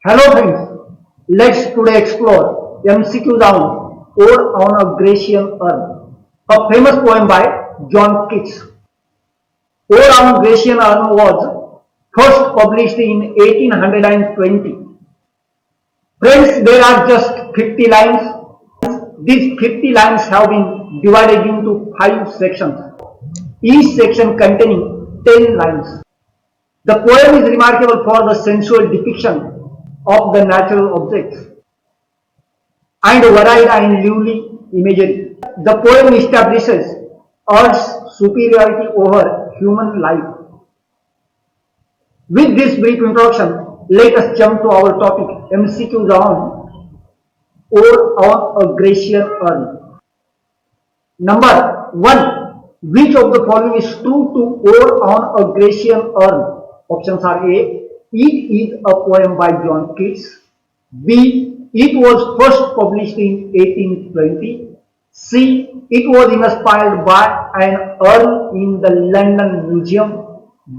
Hello friends, let's today explore MCQ round or on a Grecian urn, a famous poem by John Keats. Ode on Grecian urn was first published in 1820. Friends, there are just 50 lines. These 50 lines have been divided into 5 sections, each section containing 10 lines. The poem is remarkable for the sensual depiction of the natural objects and varied and lively imagery. The poem establishes Earth's superiority over human life. With this brief introduction, let us jump to our topic MCQ round or on a Grecian urn. Number 1. Which of the following is true to or on a Grecian urn? Options are A. It is a poem by John Keats. B. It was first published in 1820. C. It was inspired by an urn in the London Museum.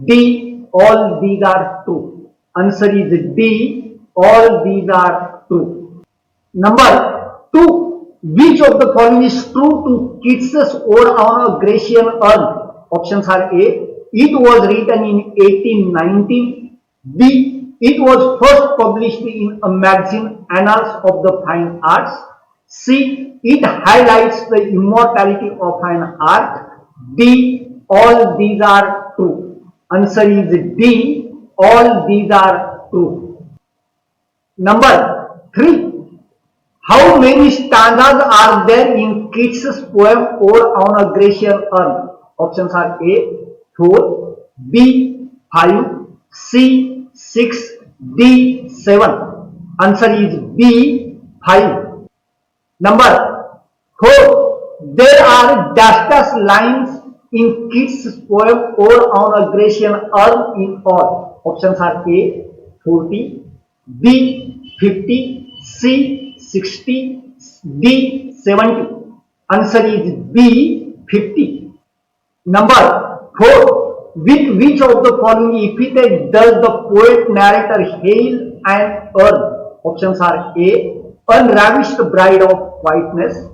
D. All these are true. Answer is D. All these are true. Number 2. Which of the following is true to Keats's ode on a Grecian urn? Options are A. It was written in 1819. B. It was first published in a magazine, Annals of the Fine Arts. C. It highlights the immortality of an art. D. All these are true. Answer is D. All these are true. Number 3. How many stanzas are there in Keats's poem Ode on a Grecian urn? Options are A. 4, B. 5, C. 6, D. 7. Answer is B. 5. Number 4. There are dash lines in Keats's poem Ode on a Grecian urn in all. Options are A. 40, B. 50, C. 60, D. 70. Answer is B. 50. Number 4. With which of the following epithet does the poet narrator hail an urn? Options are A. Unravished bride of whiteness.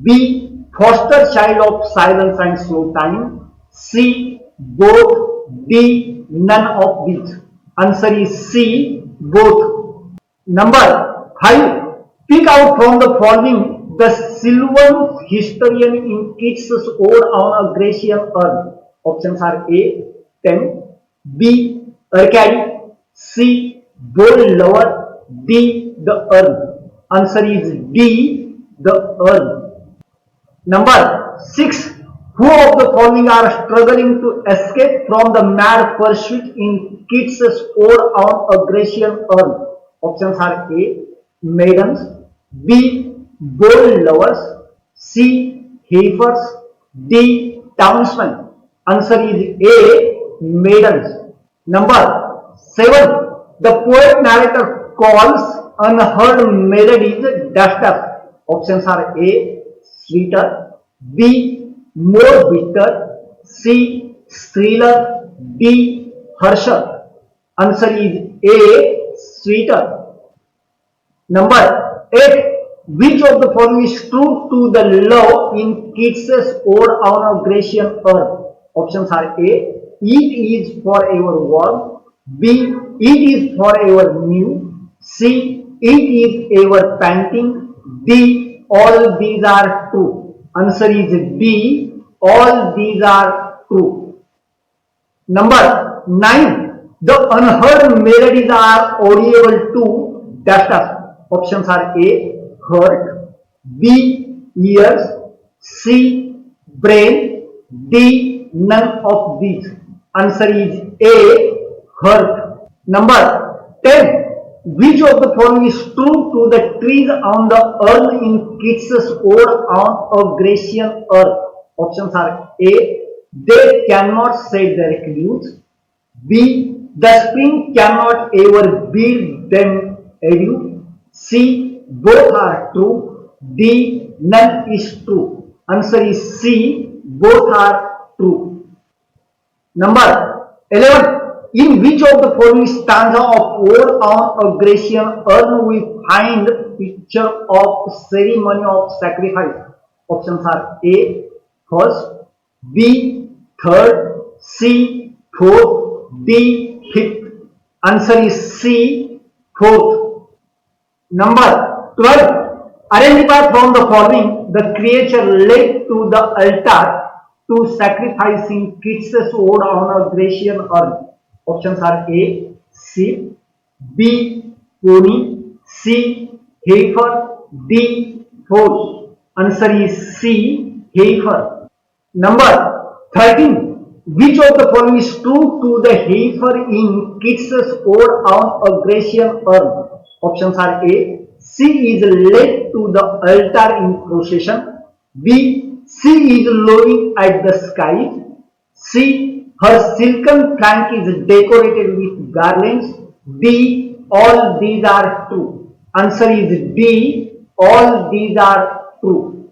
B. Foster child of silence and slow time. C. Both. D. None of these. Answer is C. Both. Number 5. Pick out from the following the Sylvan historian in Keats's Ode on a Grecian urn. Options are A. 10, B. Arcady, C. Bold lover, D. The urn. Answer is D. The urn. Number 6. Who of the following are struggling to escape from the mad pursuit in Keats's Ode on a Grecian urn? Options are A. Maidens, B. Bold lovers, C. Heifers, D. Townsmen. Answer is A. Maidens. Number 7. The poet narrator calls unheard melodies dash. Options are A. Sweeter, B. More bitter, C. Shriller, D. Harsher. Answer is A. Sweeter. Number 8. Which of the following is true to the love in Keats's Ode on a Grecian urn? Options are A. It is forever warm. B. It is forever new. C. It is ever panting. D. All these are true. Answer is D. All these are true. Number 9. The unheard melodies are audible to dash. Options are A. Heart, B. Ears, C. Brain, D. None of these. Answer is A. Heart. Number 10. Which of the following is true to the trees on the urn in Keats's Ode on a Grecian urn? Options are A. They cannot shed their leaves. B. The spring cannot ever bid them adieu. C. Both are true. D. None is true. Answer is C. Both are true. Number 11. in which of the following stanza of Ode on a Grecian urn we find picture of ceremony of sacrifice? Options are A. First, B. Third, C. Fourth, D. Fifth. Answer is C. Fourth. Number 12. Identify from the following the creature led to the altar to sacrificing Keats's Ode on a Grecian urn. Options are A. Sheep, B. Pony, C. Heifer, D. Foal. Answer is C. Heifer. Number 13. Which of the following is true to the heifer in Keats's Ode on a Grecian urn? Options are A. She is led to the altar in procession. B. She is lowing at the sky. C. Her silken flank is decorated with garlands. D. All these are true. Answer is D. All these are true.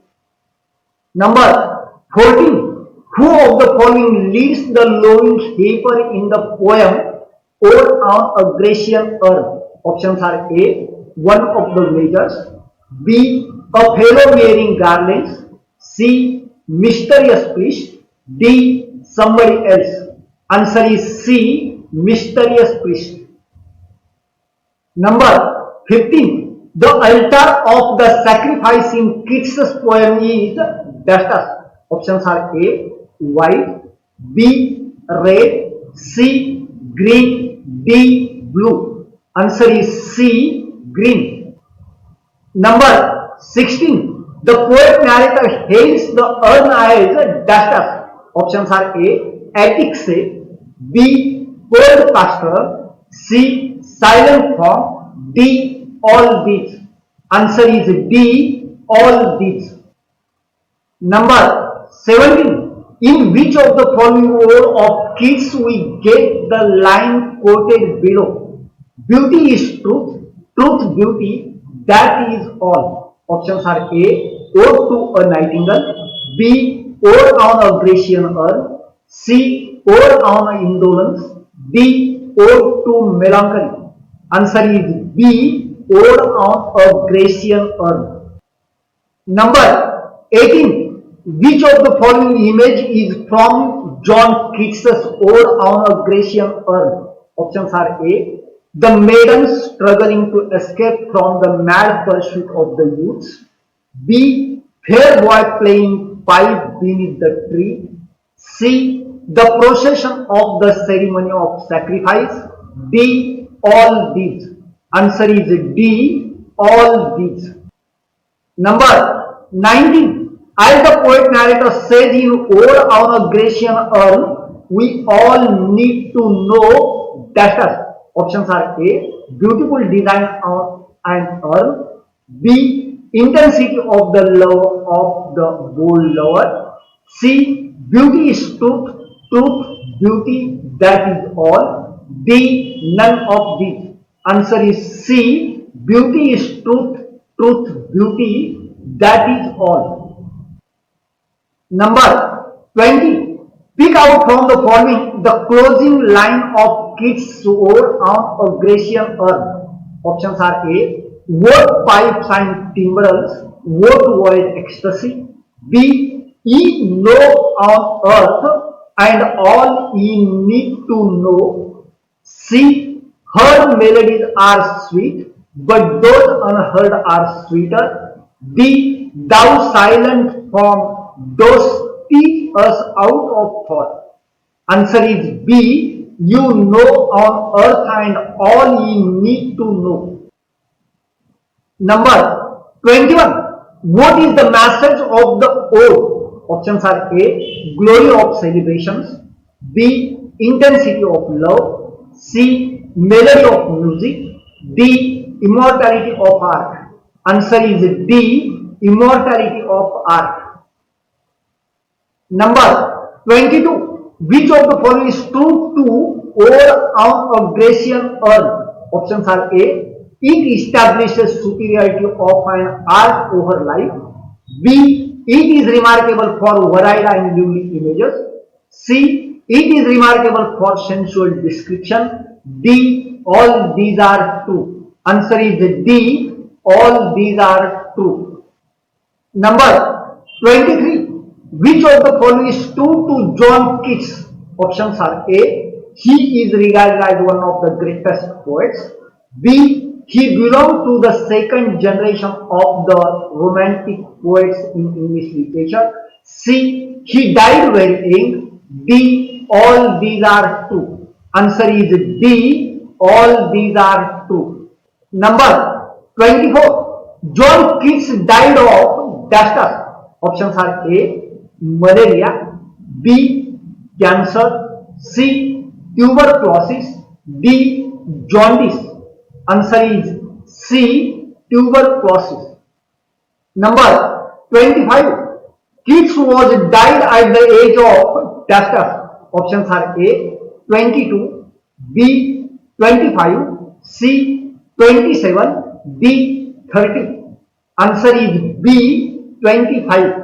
Number 14. Who of the following leads the lowing heifer in the poem Ode on a Grecian urn? Options are A. One of the villagers, B. A fellow wearing garlands, C. Mysterious priest, D. Somebody else. Answer is C. Mysterious priest. Number 15. The altar of the sacrifice in Keats's poem is dash. Options are A. White, B. Red, C. Green, D. Blue. Answer is C. Green. Number 16. The poet narrator hails the urn as dash. Options are A. Attic safe, B. Cold pasture, C. Silent form, D. All these. Answer is D. All these. Number 17. In which of the following ode of Keats we get the line quoted below? Beauty is truth, truth beauty, that is all. Options are A. Ode to a nightingale, B. Ode on a Grecian urn, C. Ode on indolence, D. Ode to melancholy. Answer is B. Ode on a Grecian urn. Number 18. Which of the following image is from John Keats's Ode on a Grecian urn? Options are A. The maiden struggling to escape from the mad pursuit of the youths. B. Fair boy playing pipe beneath the tree. C. The procession of the ceremony of sacrifice. D. All these. Answer is D. All these. Number 19. As the poet narrator says in Ode on a Grecian urn, we all need to know dash. Options are A. Beautiful design of an urn, B. Intensity of the love of the bold lover, C. Beauty is truth, truth, beauty, that is all, D. None of these. Answer is C. Beauty is truth, truth, beauty, that is all. Number 20. Pick out from the following the closing line of Keats' Ode on a Grecian urn. Options are A. What pipes and timbrels, what void ecstasy. B. Ye know on earth and all ye need to know. C. Her melodies are sweet, but those unheard are sweeter. D. Thou silent form, dost teach us out of thought. Answer is B. You know on earth and all ye need to know. Number 21. What is the message of the ode? Options are A. Glory of celebrations, B. Intensity of love, C. Melody of music, D. Immortality of art. Answer is D. Immortality of art. Number 22. Which of the following is true to Ode on a Grecian urn? Options are A. It establishes superiority of an art over life. B. It is remarkable for varied and lively images. C. It is remarkable for sensual description. D. All these are true. Answer is D. All these are true. Number 23. Which of the following is true to John Keats? Options are A. He is regarded as one of the greatest poets. B. He belonged to the second generation of the romantic poets in English literature. C. He died very young. D. All these are true. Answer is D. All these are true. Number 24. John Keats died of dash. Options are A. Malaria. B. Cancer. C. Tuberculosis. D. Jaundice. Answer is C. Tuberculosis. Number 25. Keats was died at the age of dash. Options are A. 22. B. 25. C. 27. D. 30. Answer is B. 25.